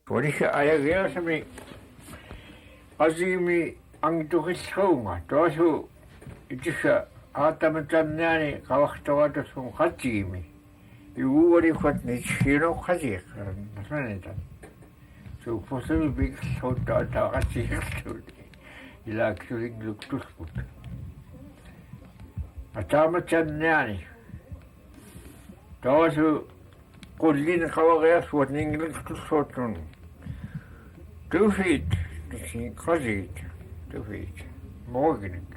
Poliha ayageasami azimi angtuqisqawnga tuasu itisha aatamatannani qawaqtawatusqun qatchigimi iuwariqatni chino qasiq nasanita su fossil big sota taqasiqtu ila kuling luktusput aatamatannani tuasu kullin qawaqyaswat ningluktusotun 2 feet, misschien gezien, 2 feet, morgen.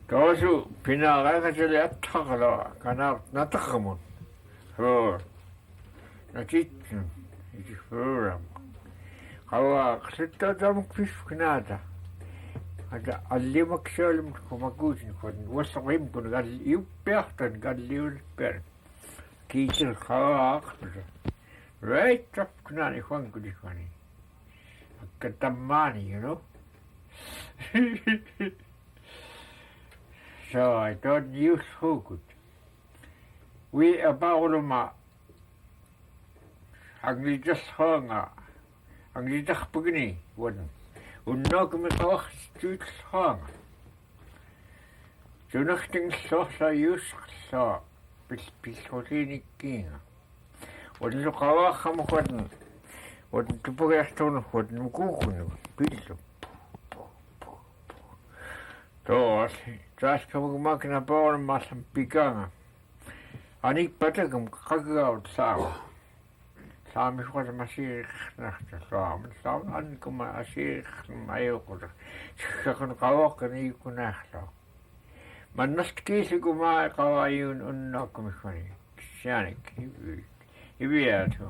Dat is pinara dat je het tagala, kan natagamun. Voor, natitun, het is vooram. Kawa, zit dan kwis knada. Ada alleen maar zelf komagusin kon, was er hem kon gal iuperten gal liuper. Kiezer kawa achter. Right up kunani Juan Kudifani. Katamani, you know. So I thought you so good. We about Angli just hung Angli just beginning wouldn't. Knock me off streets hung. So nothing so use so peaceful king. Wat is ook al geworden? Wat de poortstonden worden koeken, pilsen. Zoals kan ik maken naar boven met een pikanga. En ik betek hem gekauwd samen. Samen is wat een massier nachten samen. Samen aankomen massier mij ook. Ik kan ook en ik kon echt zo. Maar naast kiezen ik maar kan je een nakkem van je. Sjanik, Ibi to.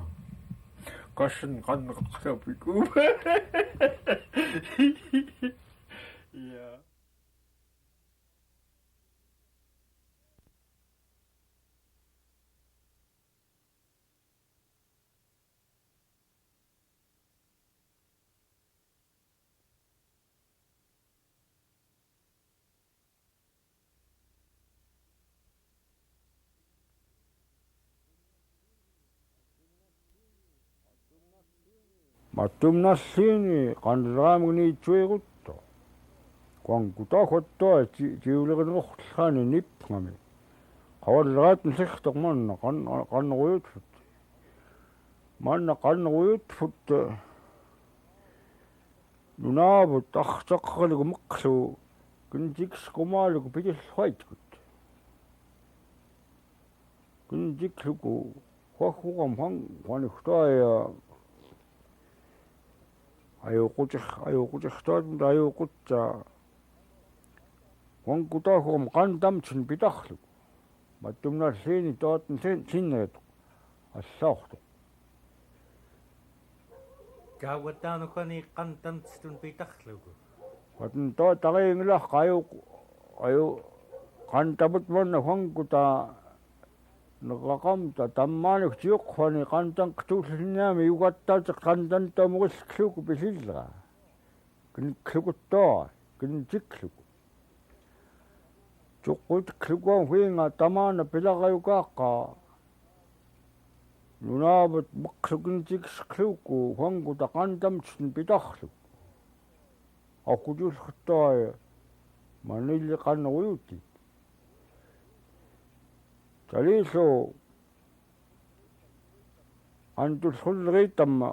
Caution kan kapiku. Yeah. Matumnassini qanraamuni tuigutto quanqutaquttua tiuleqenerorlani nippngami qawallaat nsiqtoq manna qanneruyutfut manna qanneruyutfut nunaavut artaqarlugu meqlu kintiksqumaalugu pitillhuaitkut kintiklugu huahuqam hanqanuxtaaya ayuqutixtaat ayuqutta quanqutaaqum qantamtsin pitarlu mattumnalliini taatn sinneetu allaortu Kawataanukani qantamtstun pitarlugu watn tariingilaq ayu qantamut manna quanquta neqaqamta tammaanuk tiuqqani qantanqtuulliniami ugattaatiq qantantamurilluku pisillera kinklukuttaa kintikluku tuqqutiqlukuan huinga tamaana pilaqayukaaqqa nunaavut meqlukintiksqluku quanquta qantamtsin pitarluk aqutullquttaa manilli qanneruyuti Taliso antulsullerittamma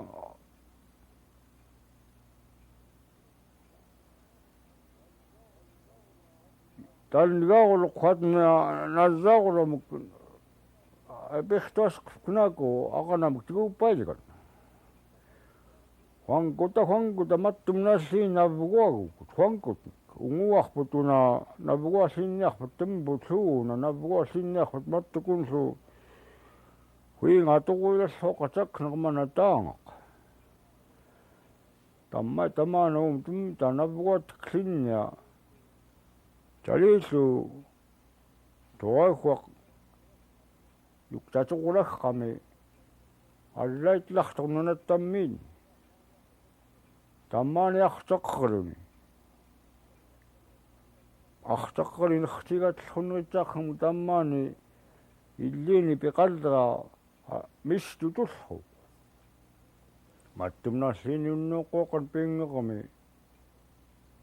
talnigaaquluqqatna nazaaqulumuk apihtasqnaku aqanamuk tiguuppailikat Juanquta mattumnalliin navuguagukut Juanqut unguarputuna navuguallinniarput temputluguna navuguallinniarput mattukunsu huinga tuquilalloqataknermana taangaq tamaanum tumta navuguatiklinnia taliillu tuahuaq yuktatuqulaqqami allaitlartornunattammiin tammaaniartaqerluni артаққалин хтигатllunritsaaqmu tammaani illiini piqallera mistutullu Mattumnarsiiniunnuuqqooqan piingeqami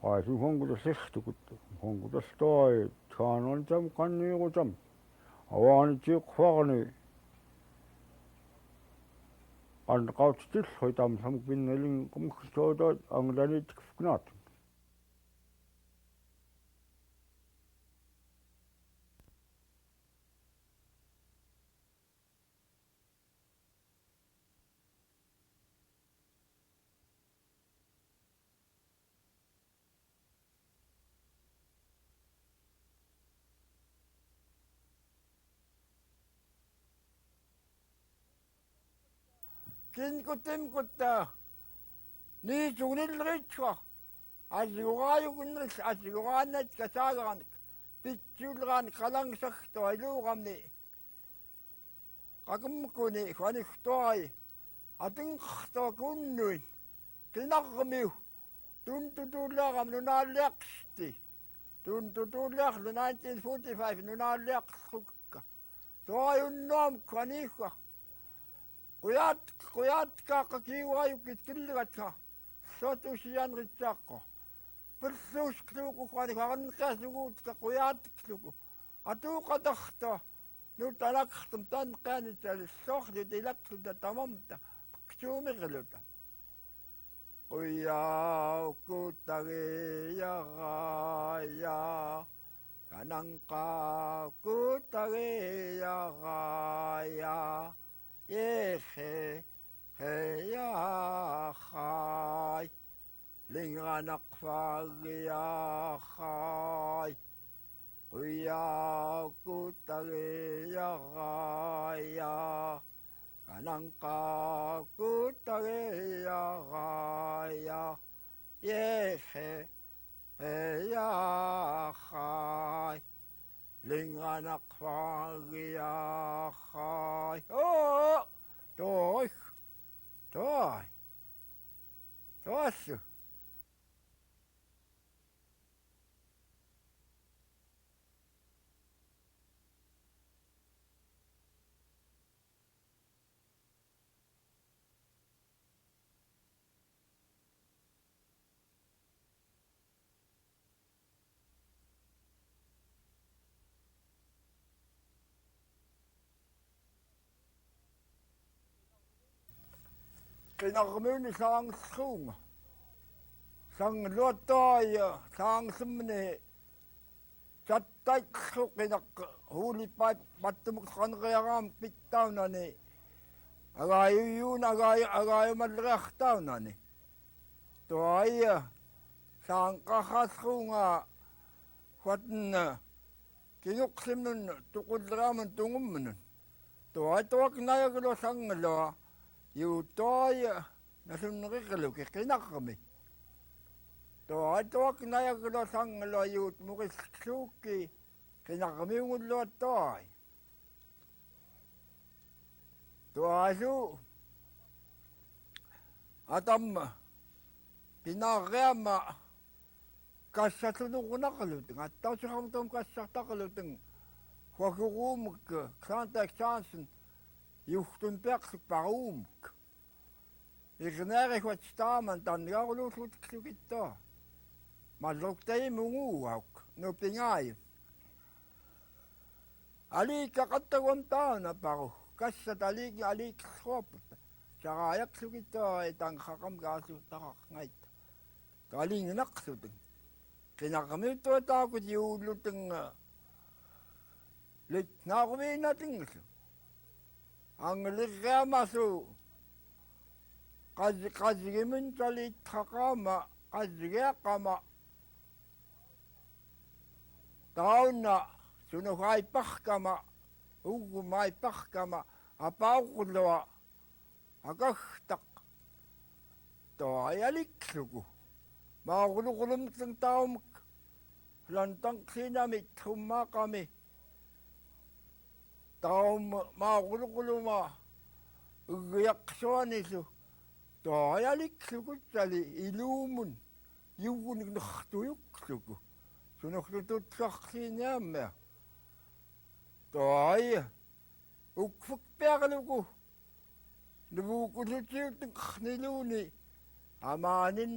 qaasu hongutassertukut hongutastai taanuantam qanniiqutam awaanitiiqfarni qanqautitillu tam samuk pinnalin qumksootaat anglaniitkifknaat kinkutimkutta niitunilritwa asiugaayugunnis asiugaannat kasaaganik pitsulgaan qalangsartua iluuqamni qaqumkuni huanirtuai atinqartua kunnuin kinarmiu tuntutuullaaqam nunaalliaqsti tuntutuullaarlu 1945 nunaalliaqsrukka tuajunnuam qaniigga Kujatka kiuajukit killigatsa sotusianritsaaqqa persuuskluku kwani qarnqasuguutka kujatkluku atuuqatarta nutalaqstum tanqaanitsalis soorlut ilaqluta tamamta ksuumiqluta Kuyaukutageyaaya kananqaakutageyaaya Yehe heyachai linganaqfagiachai Kuyakutageyagaya kananqakutageyagaya Yehe heyachai linganaqfagiachai Toi, toassu. Kinarmuni saangsuunga sangluattaaya saangsimni chattaiksu kinaq huulipaat mattumuk qanqiaraam pittaunani agaayuyuun agaayumalriartaunani tuaya saangqarrasruunga huatna kinuqsimnun tuqullraamun tungummunun tuatuak nayaglu sanglua Yutoya nasunriqluki qinaqmi tuatuak nayaglu sanglo yut muqissuuki qinaqmiungulluattai tuasu atamma pinarriama kassatunuqunaqlutung attausiqartum kassartaqlutung huakuruumuk Xantak Johnson juhtunpeaksuk paruumuk Irnäärihvat staaman tanniaruluusuutikslukittaa mallortai munguauk no pingaai aliikka qattaguam taana paru kassat aliiksuaputta saraajaksukittaa etanqaqam kaasuuttaqarngait taaliinginaqsutun qinaqamiuttuataakut juullutung litnaarumiinatingsu anglirriamasu qasigimin taliittaqaama qasigiaqama tauna sunuhaipparkama uggumaiparkama apauqulua akagtaq toajaliklugu maaquluqulumtun taumuk lantanqsinamit hummaaqami taum maaquluquluma ugiaqsuanisu toajalikluguttali iluumun yuuguniknertuyuqlugu sunuqlututsaarsiiniammea toaja ukfukpiarlugu Nuvukullutiutin qarniluuni amaanin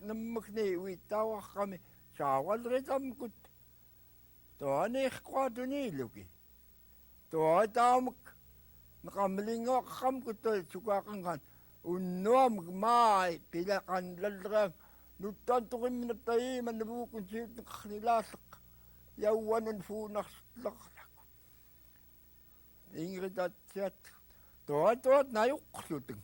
nammakni uittauarrami saawalritamkut toaniiqquatuniiluki toataamak naqamlingoqqamkut sukaaqangan unnuamik maai pilaqanlalleram nuttantuqimminat taiiman nuvukunsiutin qarnilaalleq yauwanun fuunarsutlaqlaku ingridatsiat toat najuqqlutin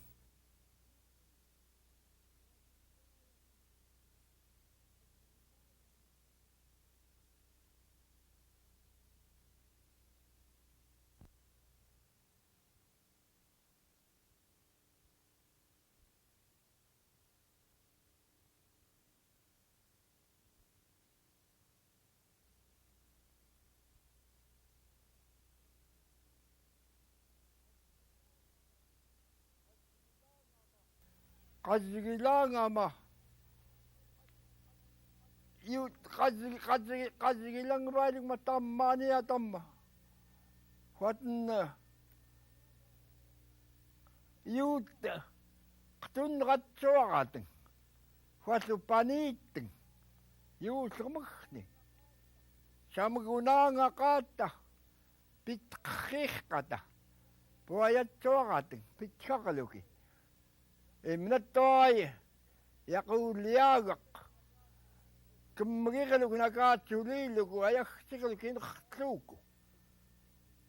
qasigilangama iut qasigilangvaaligma tammaania tamma huatna iut qtunratsuaratin huasupaniitin iuusermagni samgunaanga qaatta pitqirqata puayatsuaratin pitqaqaluki imnattoy yaquuliagaq kimmigiqaluku nakaatsuliiluku ayagsiqaluku inertluuku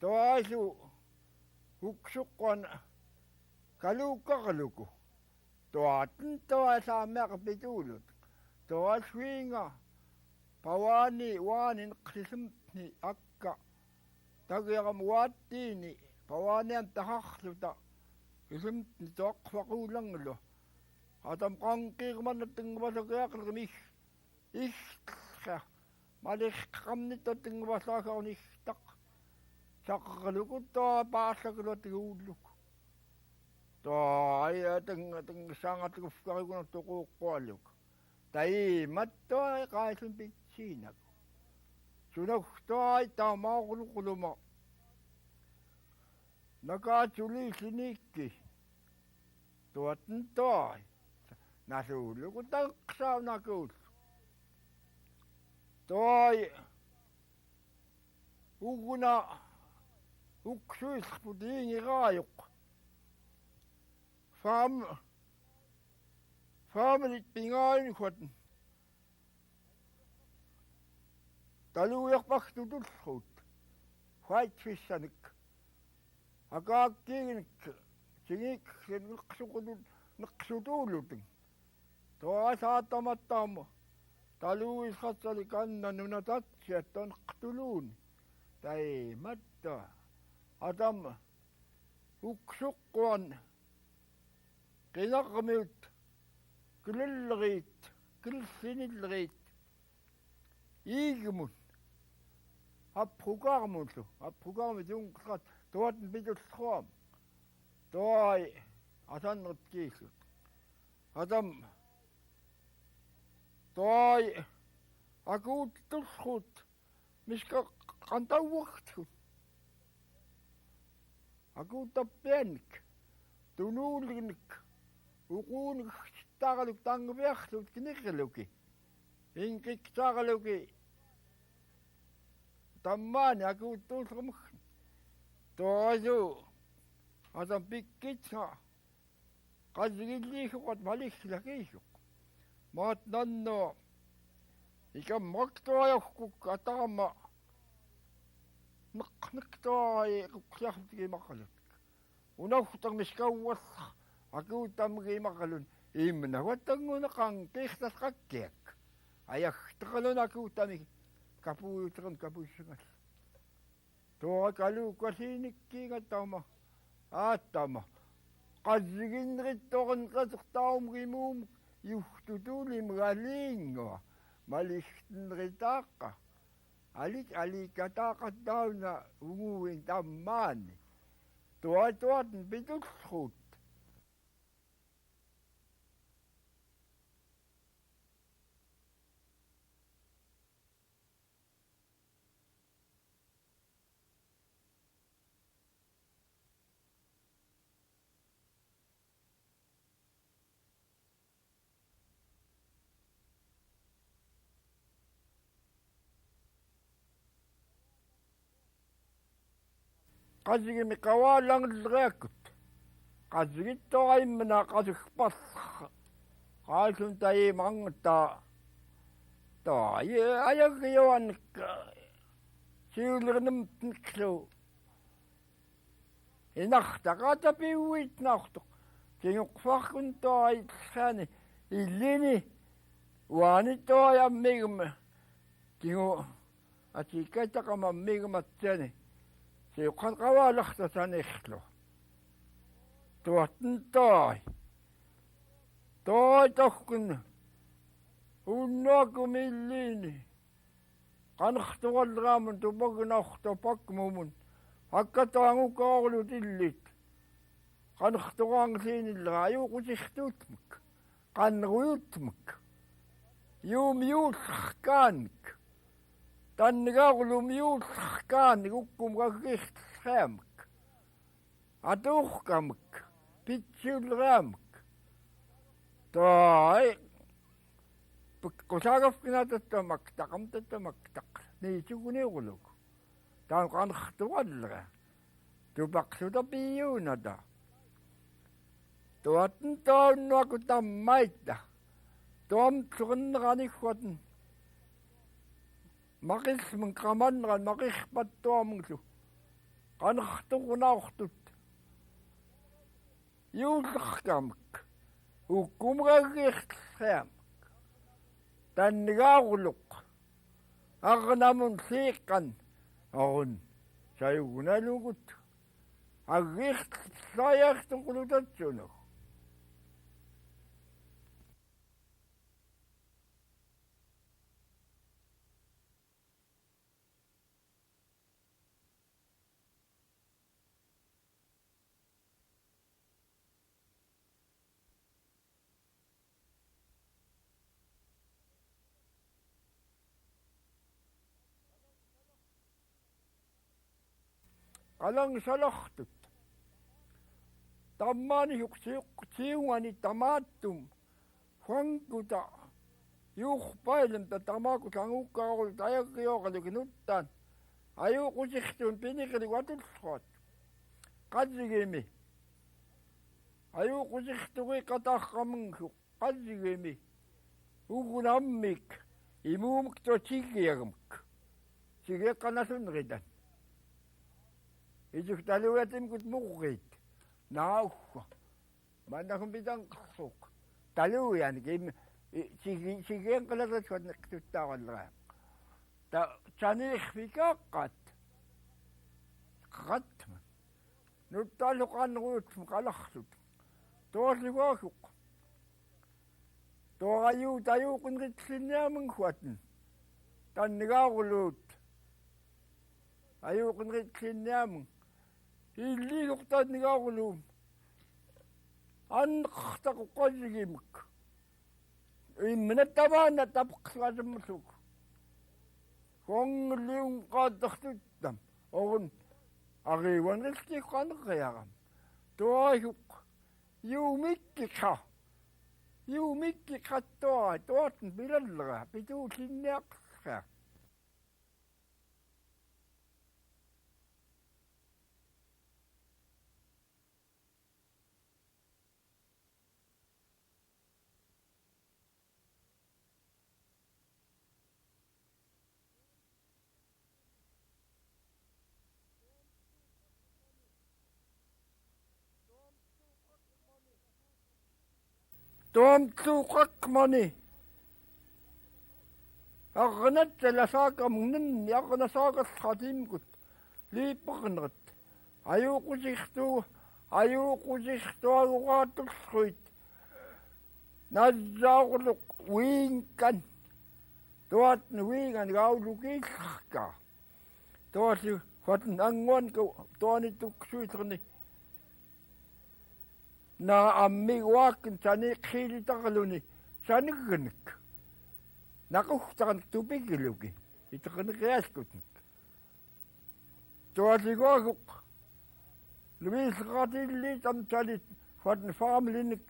toasu huksuqqan kaluuqqaqaluku toatin toasaameaqpituulut toasuinga pawani waanin qsisimni akka tagiaqam waattiini pawaniam taharluta isumni toqqfaquulanglu atam qanqiirmanattingvasaqiaqalqimih ixqa maliqqamnittattingvasaaqarnihtaq saqaqaluku toa paassaqluatiguulluk toa ayatangsaangatiguffarigunak toquuqqualluk taimattoa qaasun pitsiinaku sunagtoa taamaaquluquluma nakaatsuliisiniikki tuatin toai nasuulluku tanqsaunakuut toi uguna uksuisqputiingiraayuq familit pingaayunuqatin taluujarpaqtutulluut whitefishanik akaakkiiginik sigiksin neqsutuulutin toasaatamattaama taluuisqatsali kanna nunatatsiat toneqtuluuni taimatta atam uksuqquan qinaqmiut kililleriit kilsinilleriit iigmun appukaarmut junqsat toatin pitullruam toai asannertkiillut atam toai akuuttullut miska qantauartut akuuttappianik tunuulinik uquunik taqaluk tangaviarlut kiniqiluki inqiktaqaluki tammaani akuuttuullermugni toasu atam pikkitsa qasigilliisuqat malislakiisuq maat nanno ikammaktoajorkuk ataama neqnektoai quqsiartigiimaqalut unauqtarmiskauwassa akuuttamgiimaqalun imnahuattanguna qiirtasqakkiak ayagteqalun akuuttami kapuuteqan kapussungal toaqaluukkasiinikkiinga tauma aattama qassiginnerittoqan qasertaumgimuum juhtutuulimgaliingua malistenritaaqqa alikataaqattauna unguuin tammaani toatuatin pitullruut qassigimi qavaallangerlerakut qassigittoqaimmana qasugparra qaasun taimaangta ayagriuannik siulernimtniklu inartaqatapiuitnaartuq kinguqfarkuntoaitsaani illini uanittoajammigma kingu atikataqamammigmatsani siuqqaqavaalartasanerlu tuattentoai toitorkun unnuakumillini qanertuallraamun tupagunaartopakmumun akkataangukaarlut illit qanertuaangliinillera ajuuqusirtuutmik qanneruyutmik yuumiuullerkaanik tannigaarlumiuullerkaanik ukkumragiirteraamik atuurkamik pitsiuleraamik taai qusagafkinatattamak taqamtattamak taq niitsuguniurluk taan qanertuallera tupaqsutapiiunata tuatten taunnuaku tammaitta tuamtsuqinneranigguaten maqismun qamanneran maqirpattuamunglu qanerturunaortut yuullerkamik ukkumragiirteraamik tannigaarluq arnamun siiqqan arun sayugunalugut aggiirtsaayartuqulutatsunu qalangsalartut tammaani yuqsiuqsiungani tamaattum huankuta juurpailem tatamaakut angukkaarulut ajakrioqalukinuttaan ajuuqusirtun piniqiliguatulluat qassigimi ajuuqusirturi qataarramungsu qassigimi ugunammik imuumik totigiagmik sigeqqanasunritan isuktaluatimkut murrit naauqa mannakum pitanqersuq taluuyan kim sigeenqalatatsuat neqtuttaarallera ta taniirfikaqqat qatman nuttaaluqaanneruutsum qalarlut toorlugaasuq toorayuutajuuqinritsinniamunghuaten tannigaaruluut ajuuqinritsinniamung illiluqtaannigaaruluum anneqartaqu qassigimik imminattamaana tapeqsuasemmerluk huangelliun qaattartuttam orun ariuanriltiqqanerriaram tuajuq yuumikkiqattua tuatten pilallera pituullinniaqqa tuamtsuuqaqmani arnatsalasaakamungnen arnasaaqallratimkut liippeqnerat ajuuqusirtuaguqaatulluit nazzaarluq wiinkan tuatni wiingan gaulukiillerka tuasi huaten anguanku tuanituksuiterni na ammiguakin saniqhiilitarluni saniggenik naquhtaran tupigiluki iteqniqiaskutnik tualiguaguq luiisqatilliit amsalit huaten faamlinik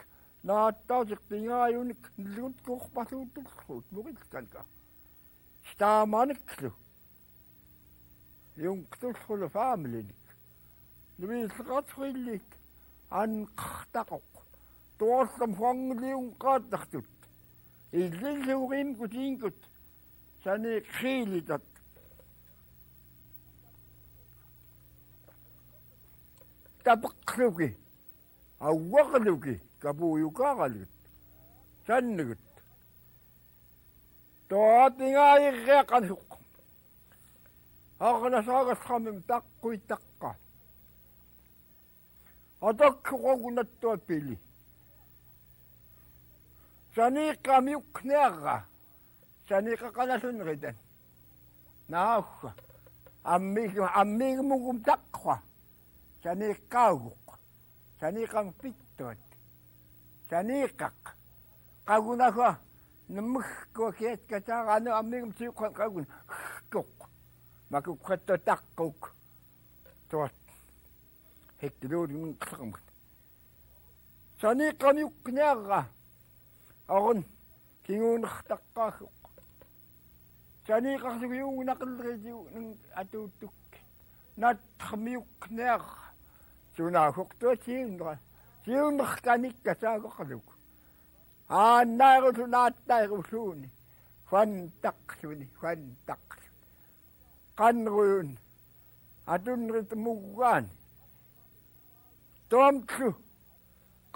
naattaasiq pingaayunik nilutkuqpasuutulluut muqilkanka staamaniklu yunqtullulu faamlinik nuiseqarrillit anqartaqoq tuorlam huangliun qaattartut illilluuriimkut iinkut sani qiilitat tapaqluki auwaqluki kapuuyukaaqalut sannugut toapingaayirreaqaluq aqnasaagasqamim taqquitaqqa atakkuqagunattua pili saniiqqamiuknearra saniiqqaqalasunritan naauqa ammiigmugum taqqua saniiqqaaguq saniiqqam pittuat saniiqqaq qagunaqua nummugkua kiatkataaqaanu ammiigum tiuqqan qagun hkuq makuqqattu taqquk tuat hektiluudun qsaqmut saniiqqamiuknearra arun kinguunertaqqaaguq saniiqqarsugiuunaqilleritiu atuuttuk nattarmiuknearra sunaahuqtua siunnerkanikka saagoqaluk aannaarulu naattairusuuni fantaqsuni qanruun atunrit muggaani tuamtlu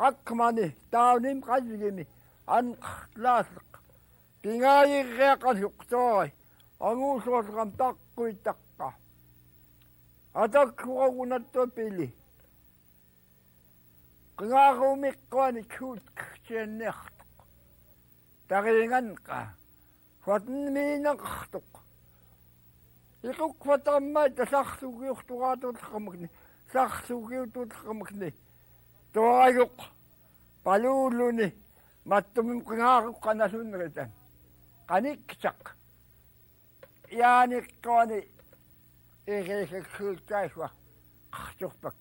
qakkmani taunim qalligimi anqarlaasleq pingaayirreaqaluq tooi anguusuorqam taqquitaqqa atakkuqagunattua pili qingaaruumiqqaani kuutkirtianniartuq tariinganqa fatmiinaqartuq iqukkvatammait sarsugiurturaatuutqamakni sarsugiutuutqamakni toayuq paluuluni mattumim qingaaruqqanasunritan qaniksaq yaaniqqaani iriisaksuuttaasua qarsurpak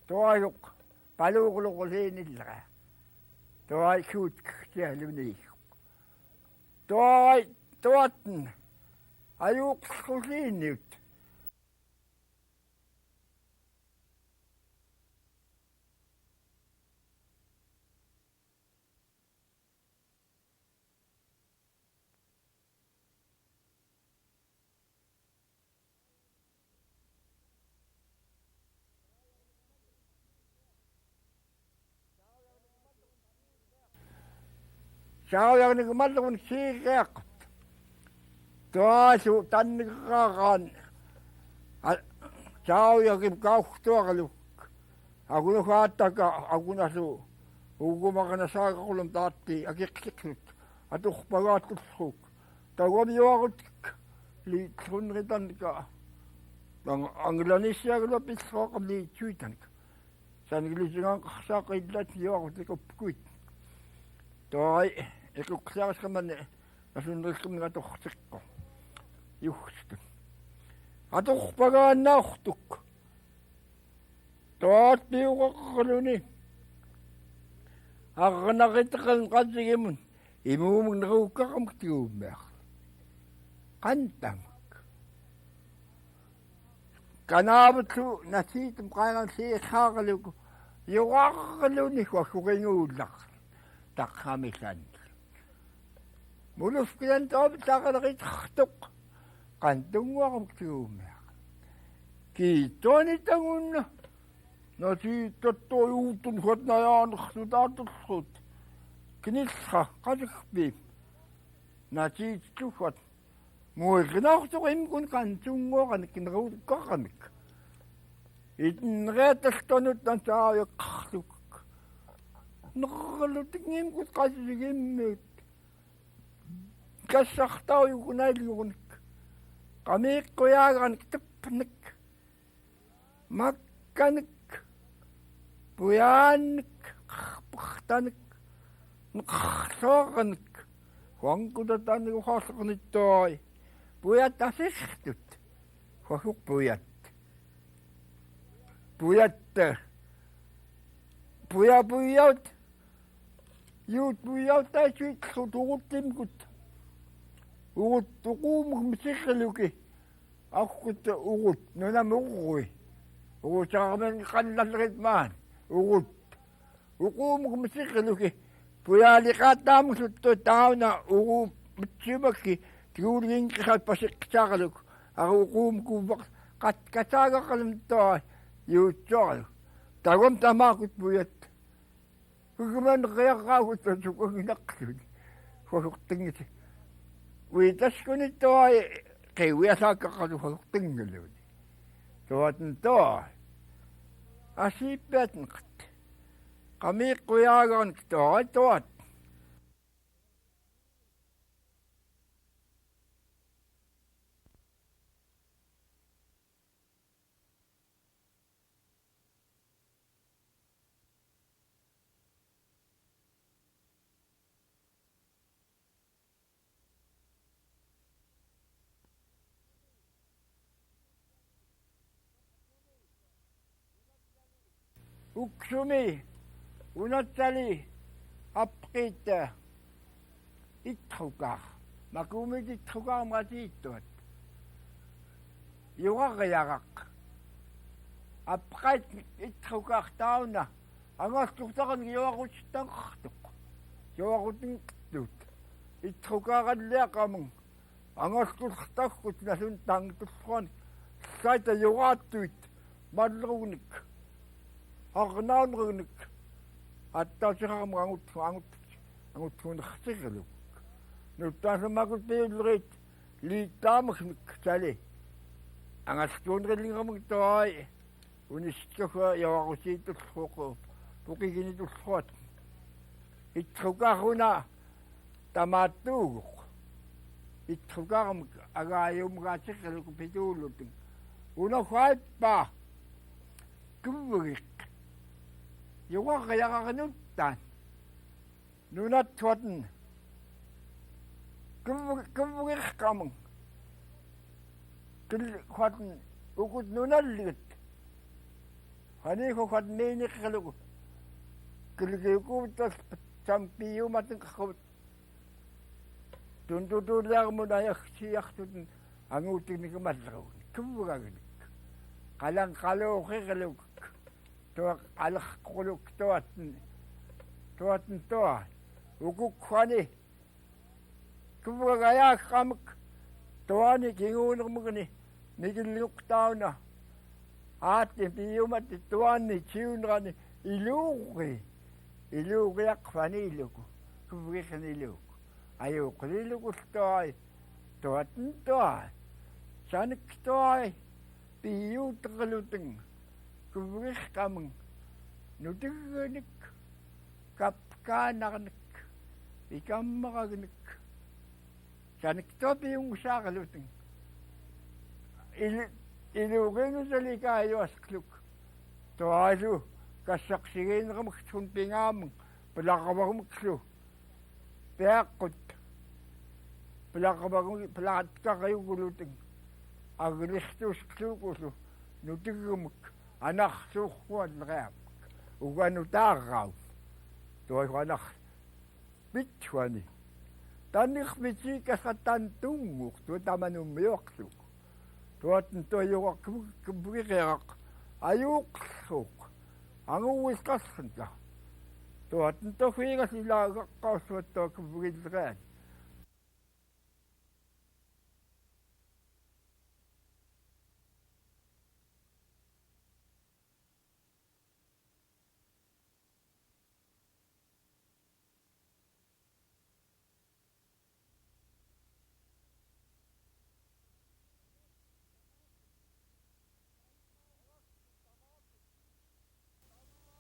toayuq paluuqluquliinillera toai kuutkirtialuniiguq toai tuatn ajuuqsquliinniut saayarnigumallugun siireaqqat toasu tanniqaqaan saayagim kauhtuaqaluk agunuqaattaka agunasu uugumaqana saaqaqulum taatti aqiqsiqsut atuqpagaattussuk taguamiuarutik liitsunritanka anglanisiagula pissoaqam liitsuitanka sanglisingaanqarsaaqillat yuarutikupkuit toai ikuqsiarasqamani asunrilqumniga torsiqqo juhstun atorpagaannaartuk toattiuqaqqaluni arnariteqan qatsigimun imuumuk neruukkaqamtiuummeaq qantamak kanaavutlu nasiitum qaangan siixaaqaluku yuqaqqaluni huasuringuullaq taqqamisan mulufkilan toop taqaleqitqartuq qantunguaqamtiuummeaq kiittuani tangunna nasiittattuujuutun huatnajaanersutaatussut kinissqa qasikpiim nasiittuhat muiqinaartuq imkun qantunguaqanik neruukkaqamik itnreetastonut nansaaviqqarluk nerlutikngimkut qasigimmut kassartaujukunaillugunik qamiiqquyaaganik tappnik makkanik puyaannik qarpartanik neqarsoornik huankutataniuqarseqnittuai puyat asistut huasuq puyat puyaut juut puyaut taisuiksut uruttimkut urut uquumuk misirriluki aqut urut nunam urrui uusaamen qallallerit maan ugut uquumuqmisiqiluki puyaaliqaataamusuttu tauna ugu mitsimakki tiuliinqisat pasiqqsaaqaluk aquuquumkuuvaq qatkasaagaqalumtaa yuutsoqalu tagum tamaaqut puyat kuguman qiaqaagut sukuginaqsut husuqtingiti uitaskuni toai qiwiasaaqaqalu husuqtingaluuni tuatin toa asiippiatnqat qamiiqquyaagaan toai toat uksumi unatsali apqiitta itrukaa makumit itrukaa matiittuat yuqaqiaqaq apqait itrukaa tauna angastuqtaqan yuaquttanqartuq yuaqutinqtut itrukaaqalliaqamun angastustarkut nasun tangtussuan saita yuqaattuit malluunik arnaanrunik attausiqaram anguttuunersiqiluk nuttaasamakut piullerit liittaamaknik sali angastuunrillingamuk toai unistsuqa yawaqusiitulluqu puqiginitulluat itruqaruna tamaattuuguq itruqaramuk agaayumgaatiqiluk pituullutin unahuaippaa kuvvigiq yuqaqiaqarnuttaan nunattuatin kuvvigiqqamun kilhuatin ukut nunalligit haniihuat miiniqqilugu kilgiukuutas sampiumatin qaqut tuntutuuliarmun ajaksiartutin anguutignikimallerugni kuvvigaginik qalanqaluuqiqiluk tuaq alerquluk tuatin toa ukukhuani kuvvigayaaqamuk tuani kinguunermugni nikilluqtauna aatti piumatti tuanni tiunrani iluuqiaqfaniiluku kuvvigiqniluuk ajuuqlilukultuai tuatin toa sanik toai piuuteqlutin kuvvigiqqamun nutigganik kapkaanarnik ikammaqagnik sanik toa piungusaaqalutin iluuqinusalikaayuasqluk toalu kassaqsigiineramuksun pingaamun pilaqavarumuklu piaqqut pilaqatkaqayugulutin aglistusqluuqulu nutiggumuk anarsuurrualleриап уганутааррау туагуанар питчуани таннерпитикасаттаан тунгук туатамануммиоқлук туатн туайуақкубугиқеқақ аюуқлук ангууисқарсанта туатн тофигасилаагаққарсуаттуаккубугиллериат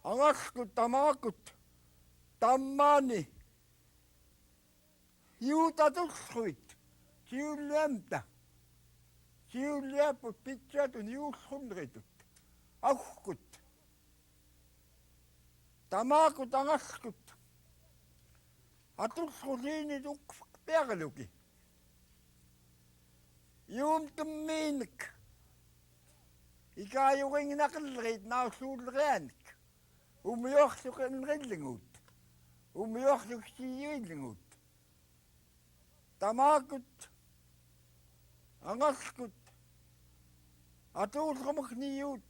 angaskut tamaakut tammaani juutatussuit siulliaput pitsaatun juussumritut ahkut tamaakut angaskut atussuliinit pearluki juumtummiinik ikaajuringinaqillerit naussuullerianik umiorsuqinrillingut umiorsuksiijuillingut tamaakut angaskut atuulrumaqnijuut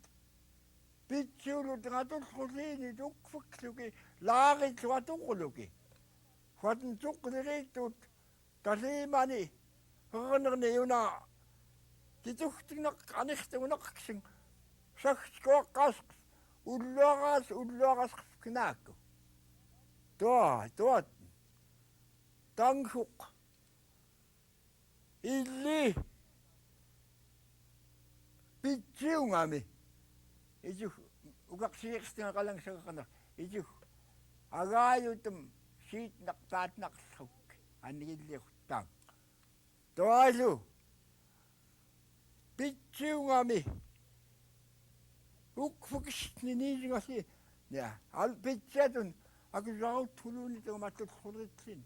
Pitsiulut ratulquliini tukfukluki laarit watuquluki. Waten tuqliriittut talimani hernerni una kituhtinak anihtuunaqsin sagskoqqas ulluaras knaakku. Tuot tangsuq illi pitsiungami isu uqaqsiiqstina qalangsaqana isu agaayutum siitnaq taatnaqlluk anigilliqtang toalu pitsiungami ukfukisniniisingasi ja al pitsiatun akusaut huluni tumattulluritsin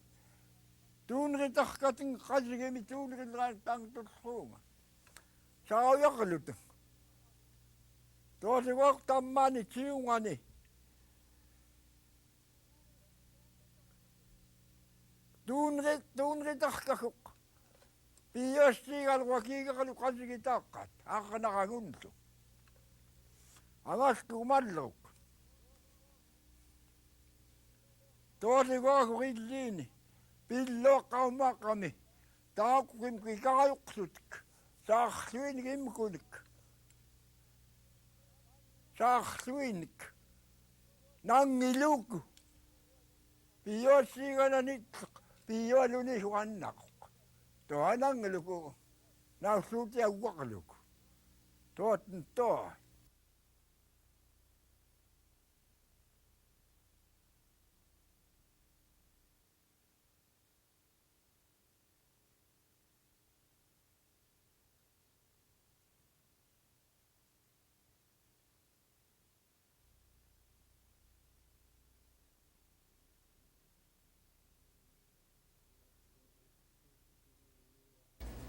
tuunritarkatin qasigimi tuunrillaan tangtulluunga saayaqlut toosiwaq tammani tiungani tuunritarkakuq piyastiigal wakiigaqalu qasigitaqqat aqnaqaguntu angaskuumalluk toosiwaq rilliini pilloqqaumaqqami taaqukim kikaqayuqsutik saarluinigimkulik saarluinik nangiluku piyossiigananitleq piyoluni suannaqoq toanangiluku naussuutiaguaqluku tootn toa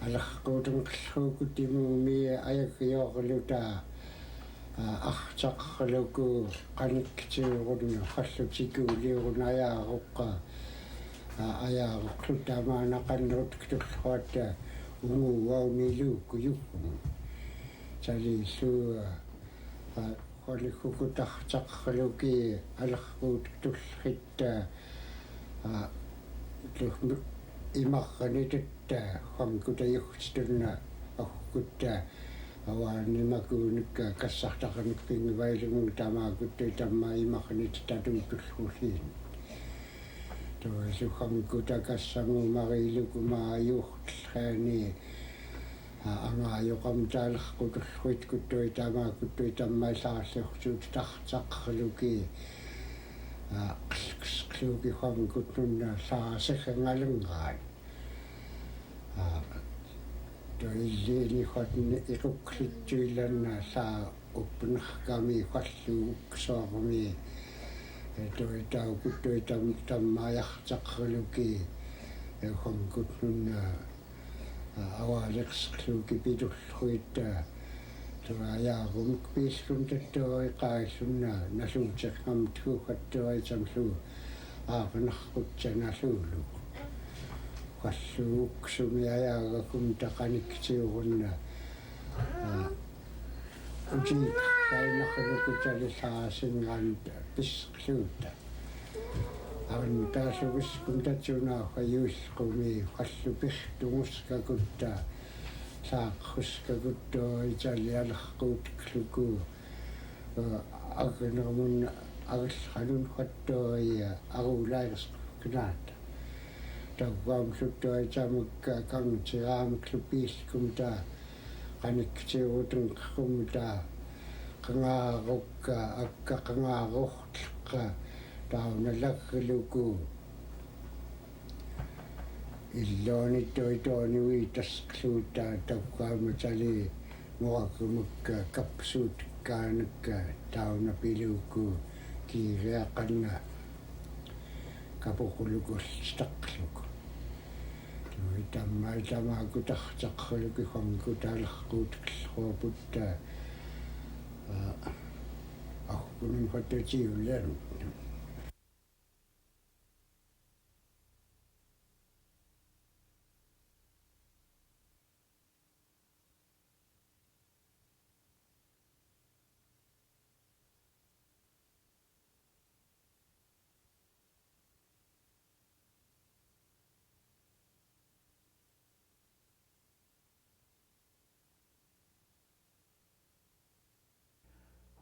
аларқутунqalluukutimuumi аякиоқлута артаққалуку qaniktiuruну qallutikуулиурунаяароққа аяароқлутамаанақаннерут китуллуата унгууаунилуукку юккум талиллу қоликкутартаққалуки аларқуутуллритта имарранитутта хамкутаюхтунна аккутта аваанимакууникка кассартақаниккингивайлугу тамаакутта тамма имарранит татуутуллулиин тоасухамкута кассамумарилукумааюхтлаани ангаайоқам таалерқутуллуит куттуи тамаакуттуи таммааллаараллиортуут тартаққалуки qluuki hamkutnunna saasaqangalungaan toilliini hotni iqukklittuillanna saa uppunarkami qalluuksoormi toitaukuttuit tammaajartaqruluki hamkutnunna avaleqsqluuki pitullruitta tuayaarumik piissum tattuari qaallunna naluuteqqam tuuqattuari tamlu aapanarqutsanalluulu qalluuksumi taqaniktiurunna uti sainaqalukutalisaasingaan pisqluutta avan taasuviskun tatsuunaaqa yuillqumi qallupirtumuskakutta saaqquskakuttua italialerquutikluku agnermun agallqanun qattuaria arulaalersqnaata tagwaamluttua itamukka kangtiraamiklupiilkum taa qaniktiurutun qumta qangaarukka akka qangaarurtleqqa taunalagluku illoonittuitooniwi tasqluutta taqquamatali muaqumukka kapsuutikkaanukka taunapiluukku kiiriaqanna kapuqulukullistaqluku tuitammaitamaakutaqtaqluki hamkutaalerquutiqillruaputta aqunun hattutiulleru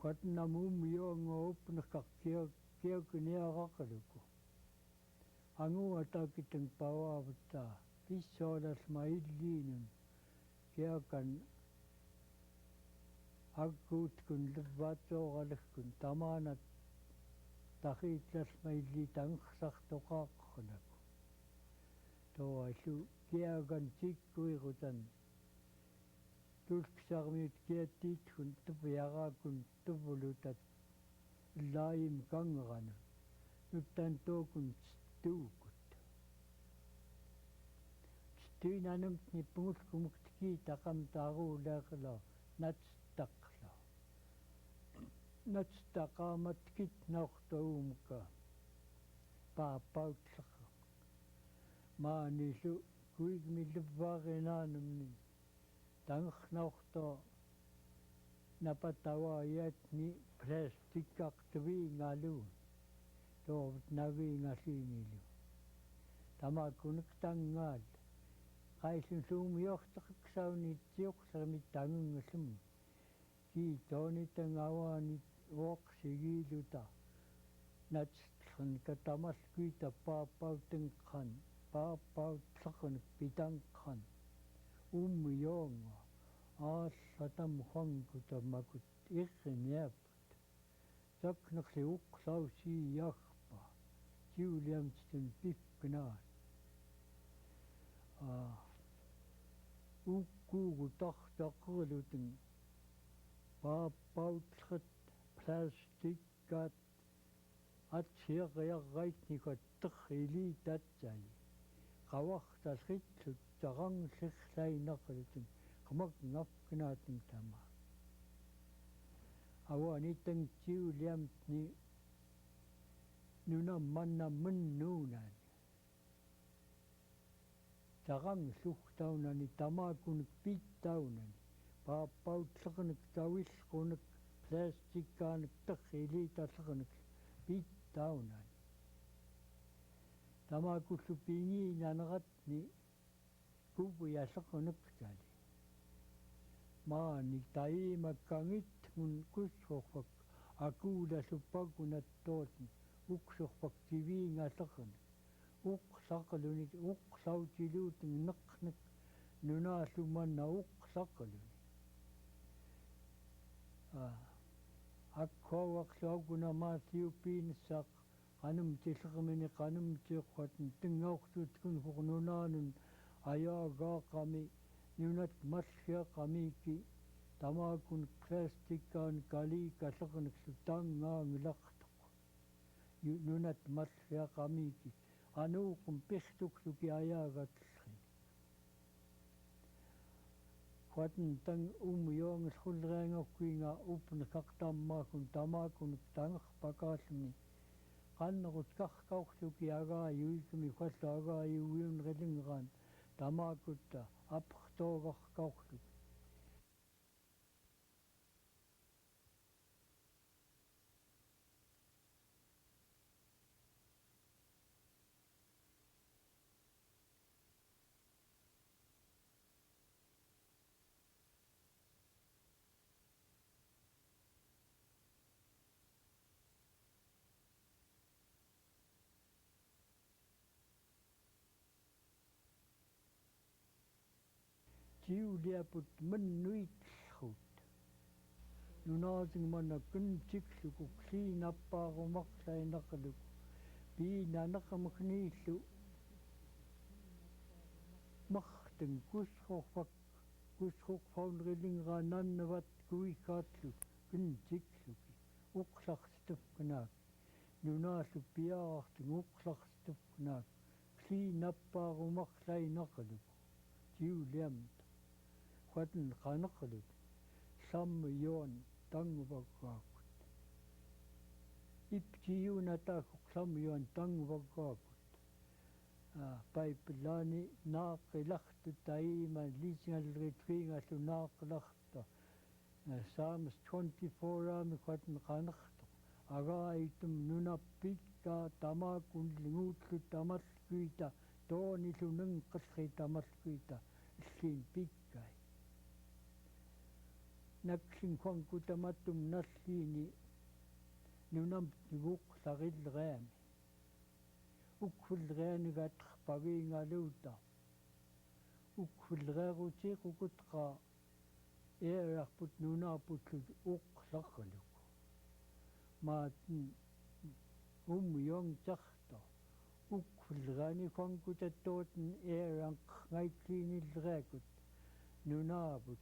Quatnamum young open Kirkuniarakaluku. Angu atakiting pawavata, Pisodas maidlinum, Kirkan Akutkun Livato Alakun, Tamana Tahitlas maidli tangsaktokakunaku. To I shoot Kirkan Chikuirutan. Tulksarmiut kiatit kun tupiara kun tupulutat laim kangrana. Nuttan tokun stuukut. Stuinanumt ni punguskumukti takam taru lakla natstakla. Natstakamat kit nauhtoumka. Paapautlaka. Maanisu kuigmi livarinanumni. Tanghnauhto napatawa yatni plastikaktavi ngalu toovat navi ngasinilu tamakunik tangal kaisun suumiohtaksauni tioksamit tangungasum kiitoni tangawani woqsigiluta natstlan katamalkuita paapautingkan paapautlaqanik pitangkan Umyonga, Asatam Huanguta Makut Ichiniaput, Saknaxi Uxausi Yachpa, Juliamston Pipgnat, Ukugu Tachtakulutin, Papautlet, Plastikat, Atschirja Reitnikat, Tachili Tatsali, Kawachtas Ritlut, Tarang Sichlai Nakalitin, Kamak Napkanatin Tama. Awanitan Juliam ni Nuna Manna Munnunan. Tarang Suchtaunan, Tamakun Pitaunan, Papautsakan Tawis Kunak, Plastikan Takhili Tatsakan Pitaunan. Tamakusupini Nanaratni. Kubu ya sakunuktali. Maani tai makangit mun kusofak aku da supagunat toten uksofak tivi nga sakan uk sakaluni uk sautilutin naknak nuna sumanna uk sakaluni. Akkawak sauguna maatiupin sak kanum tisakmini kanum tiqatin tingauktu tkun huknunanun Ayaga kami nunat masya kami ki tamakun plastikan kali kasakan sutanga ngilaktok nunat masya kami ki anu kumpistuk suki ayaga tsin Kwatan tang umyong schulrenga kuinga upn kaktammakun tamakun tangh pakasmi kannakut kahkauhsuki aga yuikmi kwata aga yuiun relingan Tamakutta aphtogahkauhtuk. Juliaput mennuitshut. Nunasing mana kuntiksuku klinapparumaksai nakaluku. Piina nakamaknisu. Machten kushok faunrilinga nannavat kuikatlu kuntiksuki. Uksakstufknak. Nunasu piaartin uksakstufknak. Klinapparumaksai nakaluku. Juliamt. Kwatan kanakalut, samyon tangvagakut. Ipchiyun atakuk samyon tangvagakut. Paipilani naakilahtu taima lisingal ritringasu naakilahtu. Psalms 24 ami kwatan kanaktu. Agaitum nunapika tamakun lingutlu tamaskuita. Toonisu nangkasri tamaskuita. Sin pikai. naksin kwang kutamatum naslini nunam tiguk saril reami ukful reani gat paginga luta ukful reruti kukutra eerput nunaput uk sakaluk maatin yong jachta ukful reani kwang kutatoten eerang ngaitlinil reekut nunaput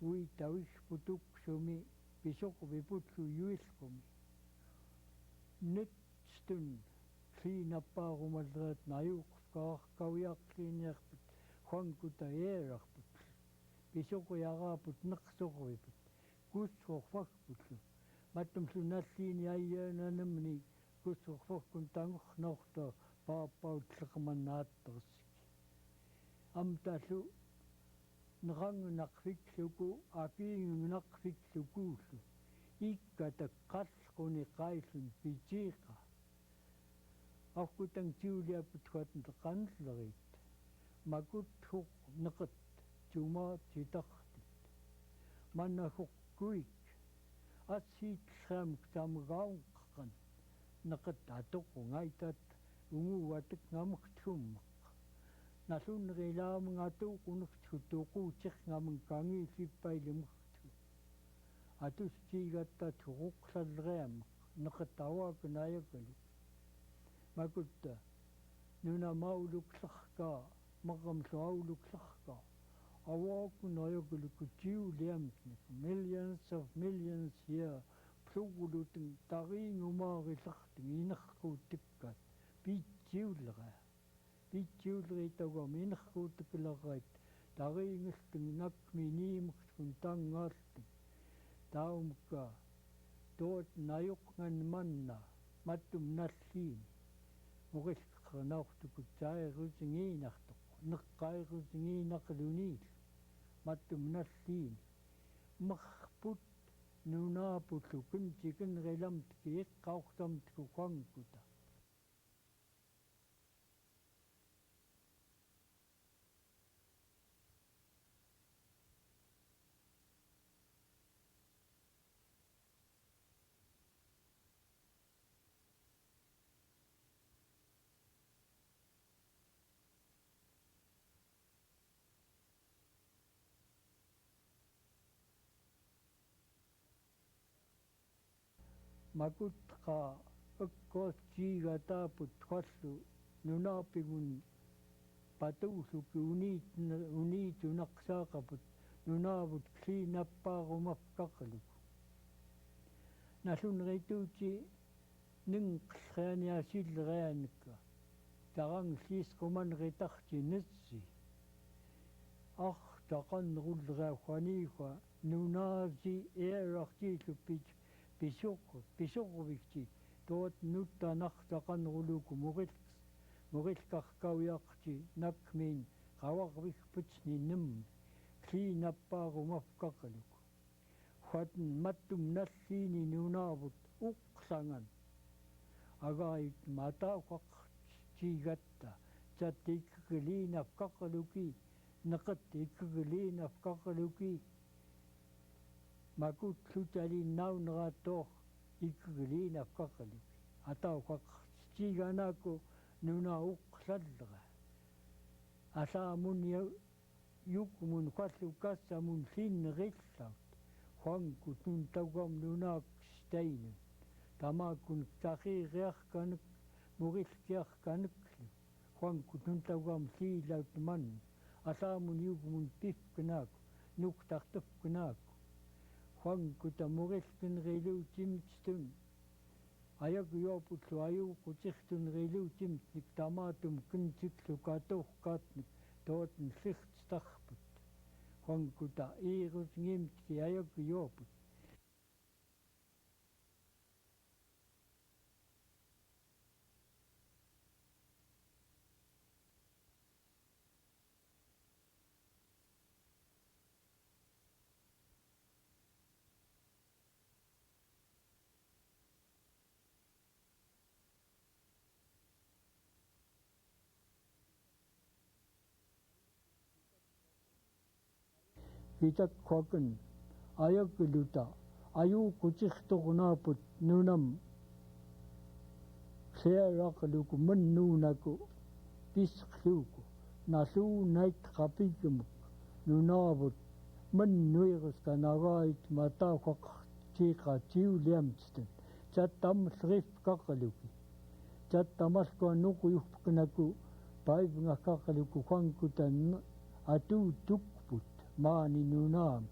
ui tawis putuk sumi pisok viputlu yuiskumi nitstun kliinapaarumalreet najuk kawiakliinerput huankuta eerarput pisoko yaraaput neqsorviput kussorfagputlu matumslu nalliini ayyaananamni kussorfagkun tangornorta paappautleqmannaattersik amtallu nerangnaqfikluku apiingunaqfiklukuullu ikkata qalquni qaillun pitiiqa arkutan tiuliaput huatn qanlerit makut huq neqet tumaatitartit mannahuqkuik atsiitllraamuk tamgaunqqan neqet atoqungaitat unguuatik ngamaqtummaq nallunnerilaamangaatu qunerthu tuquutirngaman kangiillippailumugtu atustiigattat huruqlalreamaq neqetawaakunaayakalu makutta nunamauluklarkaa maqamluauluklarkaa awaakunaayakaluku tiuliamtnik millions here pluguluten tariingumaarilartin inerquutikkat piitsiulleraa piitsiulleritagam inerquutikilarait tariingiltin nakmi niimuktkun tangaaltin taumka toot najuqngan manna mattum nalliini muqilqernaortukut taerusingiinartoq neqqairusingiinaqluniil mattum nalliini merput nunaapullu kuntikinrilamtki iqqaortamtku quankuta makutqa ekkotsiigataaput qallu nunaapigun patuulluki uniitunaqsaaqaput nunaavut kliinappaarumaffaqaluk nallunrituuti ninqllreaniasilreanikka tarangsiisqumanritarti nissi taqannerulreauaniiqa nunaasi eerartiillupit pisorvikti toot nuttanartaqanneruluku murilkarkaviaqti nakmiin qavarvikputsni nimmi kliinappaarumaffaqaluk huatn mattum nalliini nunaavut uqqlangan agaait matauqaqtiigatta tattiikkiliinaffaqaluki neqet ikkiliinaffaqaluki makutlutalinauneraattoor ikkiliinaffaqaluk atauqaqtiiganaaku nuna uqqlallera allaamun yukmun quallukassamun linnerillau huankut nuntauam nunaakstainun tamaakun taqiiriarkanek murilkiarkaneklu huankut nuntauam liilautman allaamun yukmun pifknaaku nuktartufknaaku huankuta murilkinriluutimtstun ayakuyooputlu ajuuqutirtunriluutimtnik tamaatum kuntiklukatorqaatnik tootn lirtstarput huankuta iirusngimtki ayakuyooput Itak kwaken ayakuluta ayuqutirtornaaput nunam seeraqluku mannuunaku pisqluuku nasuunait qapikumuk nunaavut mannuiruska nagaait mataaqaq tiiqa tiuliamtstun tattamsrif qaqaluki tattamasqua nuquyuqnaku paivngaqaqaluku quankutan atuutukput maani nunaam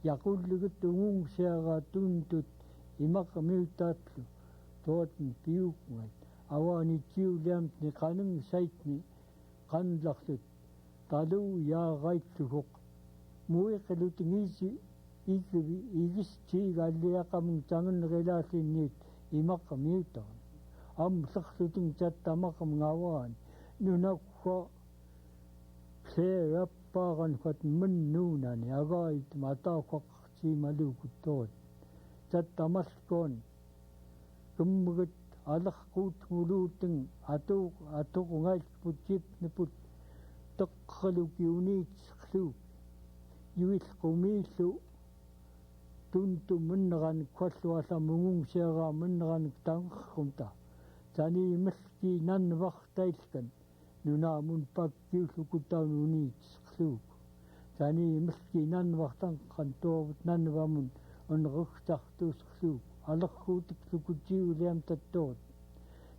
yaqullugut ungungsiaga tuntut imaqamiutaatlu tootn piuqngat awani tiuliamtni qanung saitni qanlarlut talu yaaqaitluhuq muiqlutingisi ikivi igistiigalliaqamung tangunrilaallinniit imaqamiutaran amserluting tattamaqam ngawaan nunaqqa seerappaaran qat mannuunani agaait mataaqaqtiimalukuttoot tattamasqoon kummugut alerquutnguluuteng atuqungailput jipniput teqqaluki uniitserluuk yuilqumiillu tuntu manneran qalluallamungungsiaraa manneran tangerrumta taniimallki nanvartailkan nunaamun pakkiullukutaun uniitserluuk taniimallki nanvartanqan toovut nanvamun onrugtartuuserluuk alerquutiklukutiuliamtattoot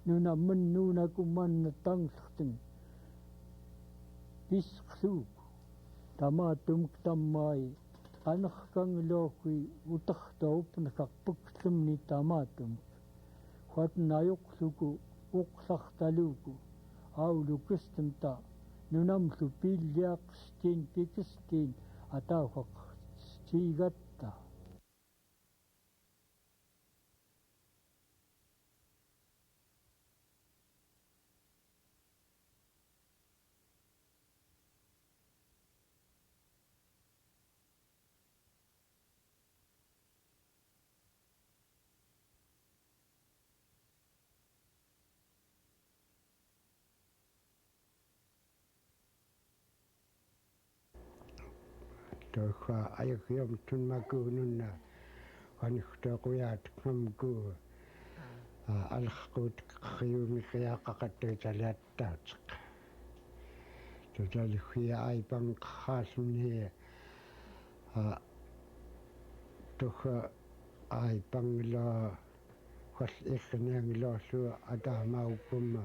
nunamman nuunaku manna tangserteng pisqluuk tamaatumuk tammaai anerkangilookui utertoupnaqarpuklemni tamaatumuk quatnajuqluku uqsartaluuku aulukistamta nunamlu piilliaqstiin pikistiin atauqaqstiigatta toqa ayakiamtun makuununna qaniqtoquyaat ngamku alerquut qiyumiqiaqaqattuutaliattaatiq totaluggia aipanqaalluni toqa aipangla qall irniangiloorlu ataamaupumma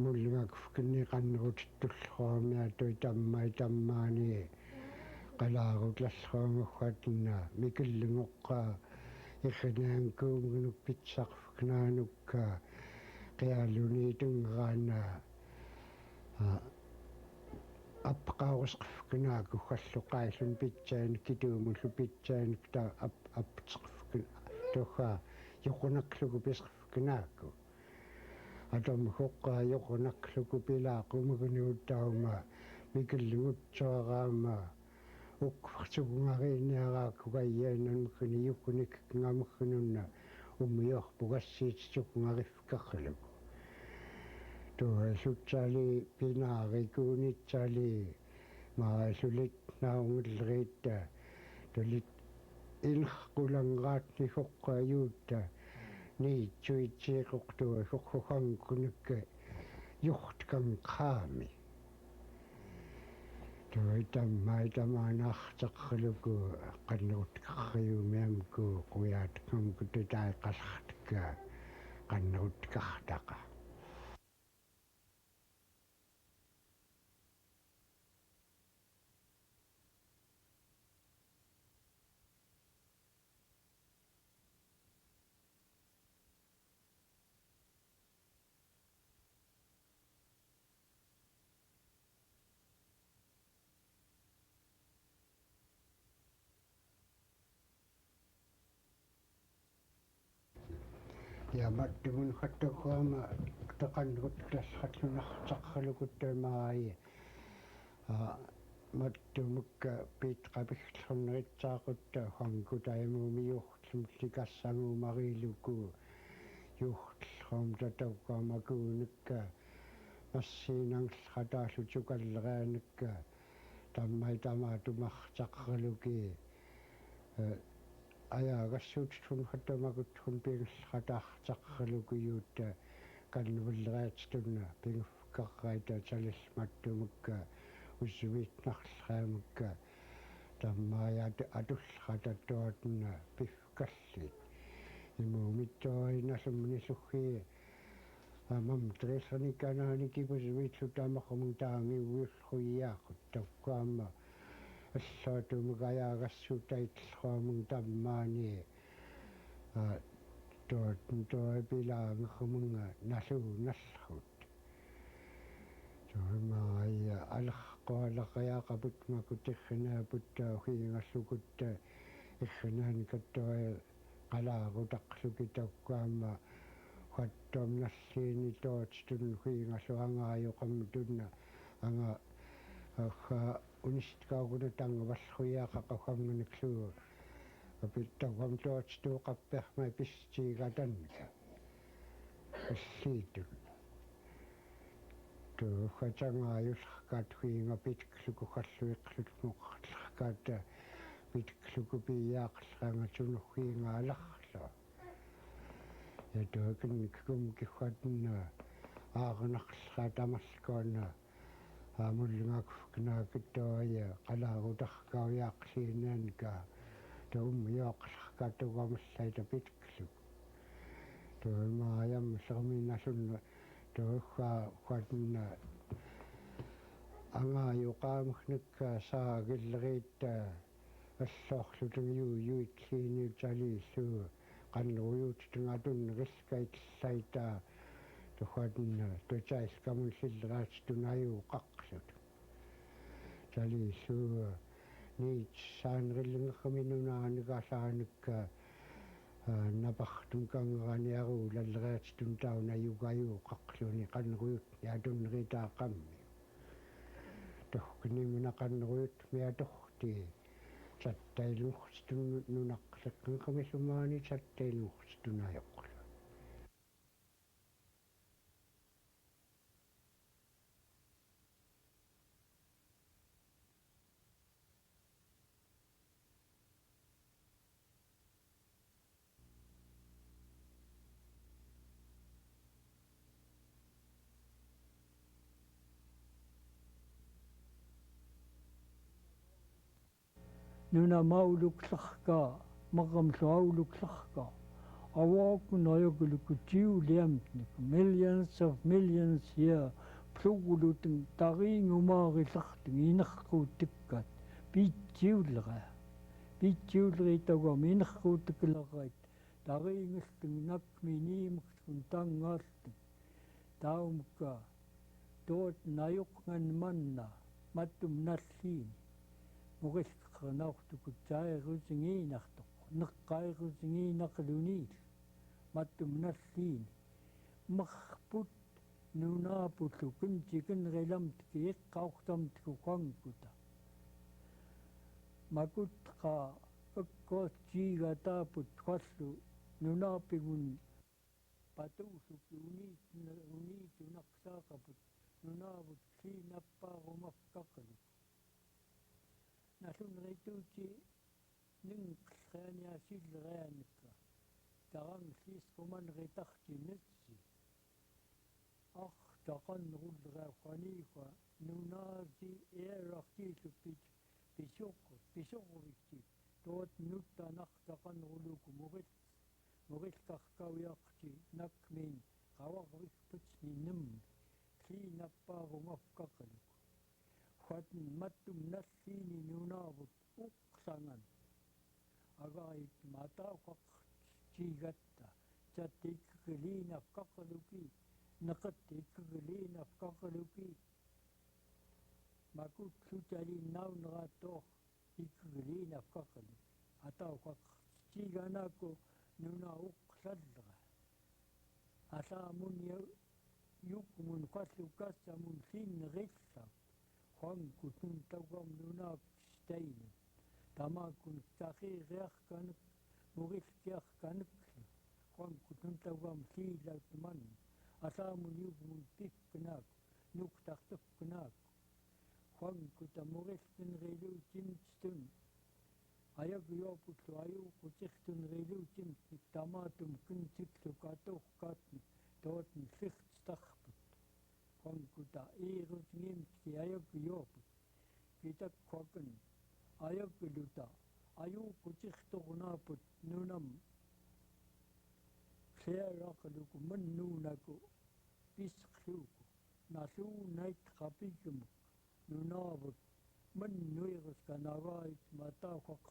mullingakufkinni qannerutittullroomia tuitammai tammaani qalaarutlallroonguatna mikillungoqqa irniankuungunuk pitsaqfknaanukka qialuniitungeraana аппеқарусқарфкунааку халлуқаиллун питсааник китуумуллу питсааник та аппеқарфкун тоха йоқунаклугу писқарфкунааку атом хоққаа йоқунаклугу пилаақумагунууттаума микиллугутсуараама укквартугунгариинниараакку кайяанан муккуни юккуник ngамггунунна уммиорпугассиитсуккунгариффкарлугу туасутсали пинаарикуунитсали маасулит наунгиллериитта тулит илхқулангаатни хоққаюутта ниитсуитсиеқортуа хоққоқангкунукка юрткан qaami туитаммай тамаанаартеққалуку қаннеруткарриумиамку қуяатаккамку тутаеқалартакка қаннеруткартақа ja mattumun hattakuama taqannut lallatlunartaqalukuttamai mattumukka piitqapigllerneritsaaqutta hangkutaimuumijuurtlumlikassangumariluku juurtllerum tatauqaamakuunukka massiinangllrataallutukalleranukka tammai tamaatumartaqaluki ajaagassuutun hatamagut piingillataartaqalukiuutta kannuvilleriatstunna pinguffkarraita talillmattumukka ussuviitnarlaamukka tammaaya atullratattuatna pifkallit imuumittoinasumnillugi amam trillernikanaani kipusviitlu taamaqamun taangiuiullruiyaaqut takkaama аллаатумгаяагассутаитллуамун таммаани тоопилаангермунга налуунналлрут тоимаая алерқуалеқиаақапут макутирринаапутта ухиингаллукутта ирринаани каттуая қалаарутақлуки таккаама хаттомналлиини тоотстун ухиингаллуангааюқамму тунна анга аха унисткаагуна тангаваллуяақақахамманиклуу апиттагвам тоотстууқарпермай писсиигатанника аллииту тухатангааюлларкаат хуингапитклукухаллуиқлутмуқарларкаата питклукупияақлаангатунурхиингааларла ятуакинниккум кихватна аарнарлаа тамарлкуана амуллунгакфкнаакиттуая қалаарутаркауяақлиинаанка тауммиоқларкаатугамаллайта питклу туимааям сэрминасунна туухаа хатна ангааюqaamгнакка саагиллериитта аллоорлутангиуюитлииниуталииллуу qannurujuuttungatуннерилкаитллайта тухатна тутаилкамуллиллераат тунаюуқақсут талииллуу нит саанриллингерминунааникаалааникка напартун кангераниаруу лаллериатитун таунаюгаюуқақлуни qanneruйут яатуннеритаақамми тохкинимуна qanneruйут миаторти таттайлунгортун нунаққлаққинқамиллумаани таттайлунгортунаяққу nuna mauluklarkaa maqamluauluklarkaa awaakunajokulukutiu millions of millions here plugulutun tariingumaarilartun inerquutikkat piitsiulleritagam inerquutikkelerrait tariingultun nakminiimuksun tangaallun taumukka toot najuqngan manna mattum nalliini muqillqernaortukut taairusingiinartoq neqqairusingiinaqluniil mattum nalliini marput nunaapullu kuntikenrilamtki iqqaortamtkuqanguta makutqa akkotsiigataaput qallu nunaapigun patuussuki uniitunaqsaaqaput nunaavut liinappaarumaffaqaluk nallunrituuti ninqllrianiasillerianikka tarangliisqumanritartinitsi taqannerulleriaqqaniiqa nunaasi eerartiilluppit pisorvikti toot nuttanartaqanneruluku murilqarkaviaqti nakmin qavarvikpitsni nimmi liinappaarumaffaqaluk huatn mattum nalliini nunaavut uqqlangan agait matauqaqtiigatta tattiikkeliinaffaqaluki neqattiikkeliinaffaqaluki makutlutaliinnauneraattoor ikkeliinaffaqaluk atauqaqtiiganaakku nuna uqqlallera alaamun yukmun qallukassamun linnerilla huankutun tauam nunaapstainun tamaakun taqiiriarkanuk murilkiarkanuklu huankutun tauam liilautman alaamun yukmun pikknaaku nuktartuknaaku Juankuta muriltin rilu timstun. Ayakuoputlu ajuukutihtun rilu timstik tamatum kyntiklu katuhkatni tootni sihtstahput. Juankuta iirut ngimtki ayakuoput. Kitakwakan ayakuluta ajuukutihtornaaput nunam. Seeraqluku mannuunaku pisqluuku. Nasuunait qapikumuk. Nunaavut mannuiruska nagaait mataqaq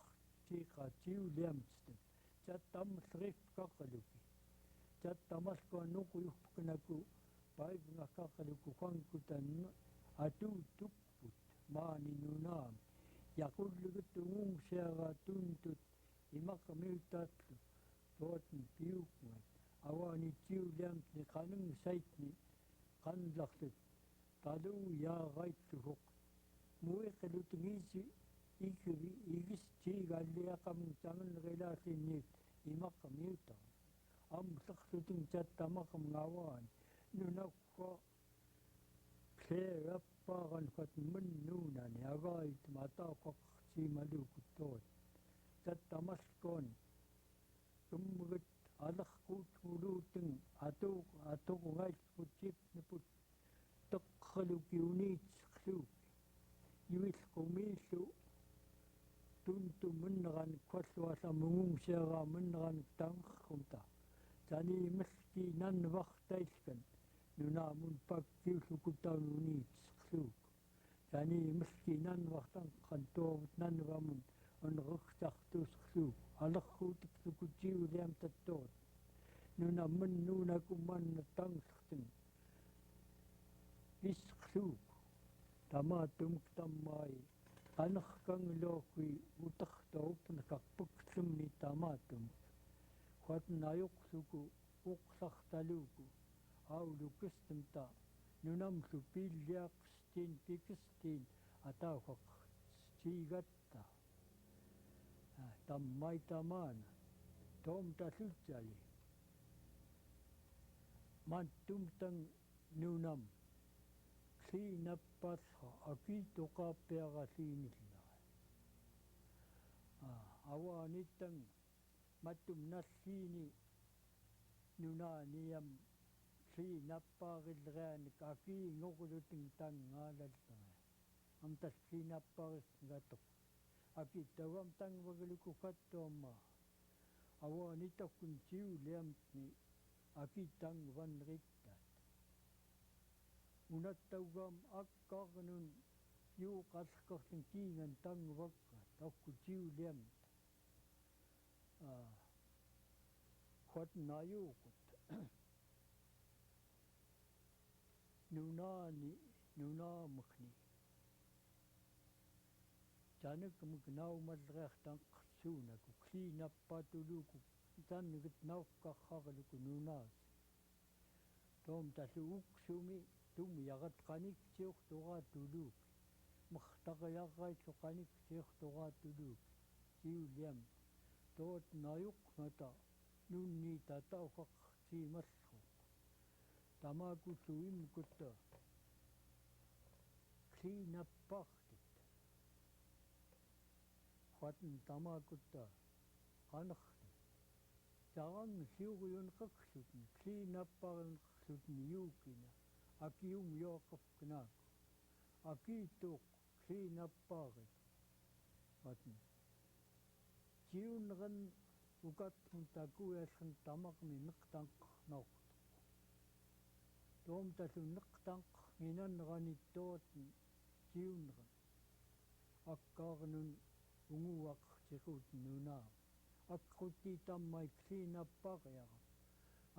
tiqa tiuliamtstun. Tattamsrifqaqaluki. Tattamaskua nuquyuhpuknaku paipngaqaqaluku Juankutan atuutukput maani nunaam. Yaqullugut ungungseaga tuntut imaqamiutatlu tuotni piukngat. Awaani tiuliamtni qanung saitni qanlaqtut taluu yaaqaitluhuq. Muiqilutungisi ikiri igistiigalliaqamun taman rilaasinniit imaqamiuta. Amsaqlutung tattamaqam ngawaan nunaqqa kleerappaagan qat mannuunani agaait mataqaq siimalukuttoot. Tattamaskoon tumgut alaqquut muluutung atuqungaitput sipniput teqqaluki uniitsqluuki. Yuilqumiillu tuntu munneran qualluasa mungungseaga munneran tanqqumta. Tani miski nanvartailkan nunaamun pakkiullukutaun uniitsqluuk. Tani miski nanvartanqqan tuovut nanvamun on ruqtartuusqluuk. Alarruutiklukutsiuliamtattoot. Nuna mannuunakumanna tangqtun. Isqluuk. Tamatumuk tammai qanerkangiluokui utartoupnaqarpuktlumni tamatumuk. Quatnajuqsuku uqsartaluuku aulukistumta nunamlu pilliaqstiin pikistiin atauqaq stiigatta. Tammai tamaana toomtallutsali. Mantumtang nunam. Kliinappasqa akiitoqaappiaraliinilla. Awaanittang mattum nalliini nunaaniam kliinappaarilreanik akiingorluting tangaalallera. Amtas kliinappaarisngatoq. Akittawam tangvagiluku kattoomma. Awaanittakkun tiuliamtni akittangvanrittat. Unattaugaam akkarnun juuqalqartin kiingan tangvakkat akku tiuliamt. Quatnajuuqut. Nunaamukni. Tanukmuk naumalreartanqsuunaku kliinappatuluku tannugit nauqqarrarluku nunaas. Toomtallu uksumi tumiaqatqaniksiortoraatuluuk. Martaqayarraitlu qaniksiortoraatuluuk. Tiuliam toot najuqmata nunni tatauqaq siimalluq. Tamakullu imkutta kliinappartit. Quatn tamakutta qanertut. Tarang siuruyunqaqlutni kliinapparenqlutni juukina. Akium yoqapknaaku. Akiituq kliinappaarit. Quatn. Tiunren ukatmun takuelqan tamaqmi neqtanqarnauqtuq. Toomtallu neqtanqarnginanranit tootni tiunren. Akkaarnun unguaqsiqut nunaam. Akqutti tammai kliinappariara.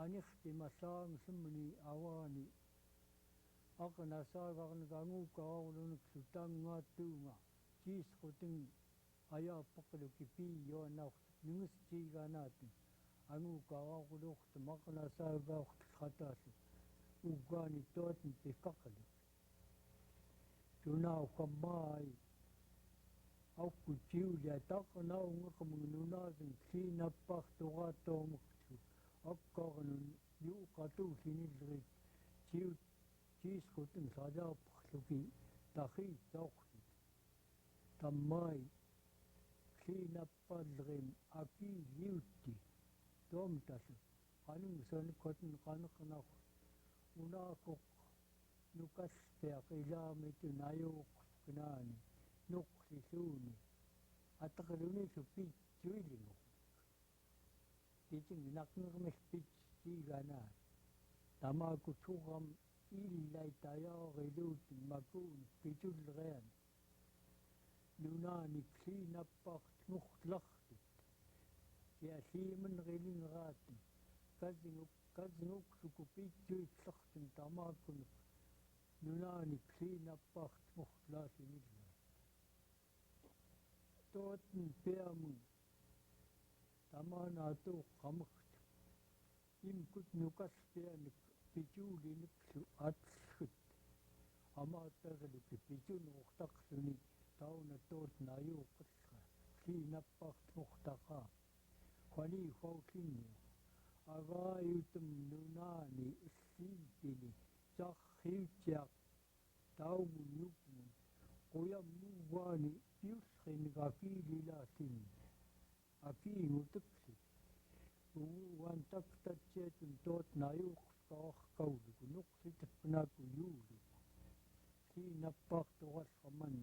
Anirti masaangsummuni awaani. Aqnasaagarnganguuqaarlunuklu tangaattuunga. Tiisquting ajaapaqluki piiyoanauqtu nungustiigaanaatun. Anguuqaarluuqtu maqnasaagaortqataallu. Ugaani tootni piqqaqalu. Tunauqammaai. Aukku tiulia taqnaungaqmun nunaasin kliinappartoraatoomuktu. Akkaarnun juuqatuullinilrit tiisquting sajaapaqluki tahi tauqti tammai kliinappallerim aki liutti tomtasu anung son kotin kanqnaq unaaqoq nukasteaq ilaamitun ajuuqsqnaani nuqsisuuni ataqalunisu pitsuilingu titing naqnermis pitsiganaa tamakuturam illai tajaariluutin makuun pitulrean nunaani kliinappart muqtlaqtit siasiiman rilingeraatun kasinguksuku pitsuitlartun tamakun nunaani kliinappart muqtlaasimilla tooten peamun tamaanaatu qamert imkut nukaspeanik pijuuliniklu atskut amaatarluki pijunuqtaqluni tauna tootnajuuqasqa kliinappart muqtaqaa qani fauqinni agaayutum nunaani issiipili sarriutiaq taumun nukmun quyamnuvaani piusqingakiililaasinni akiingutuksi uwan taktatsiatun tootnajuuqsqaarqauluku nuqsitapnaku juuluku kliinappart oqasqaman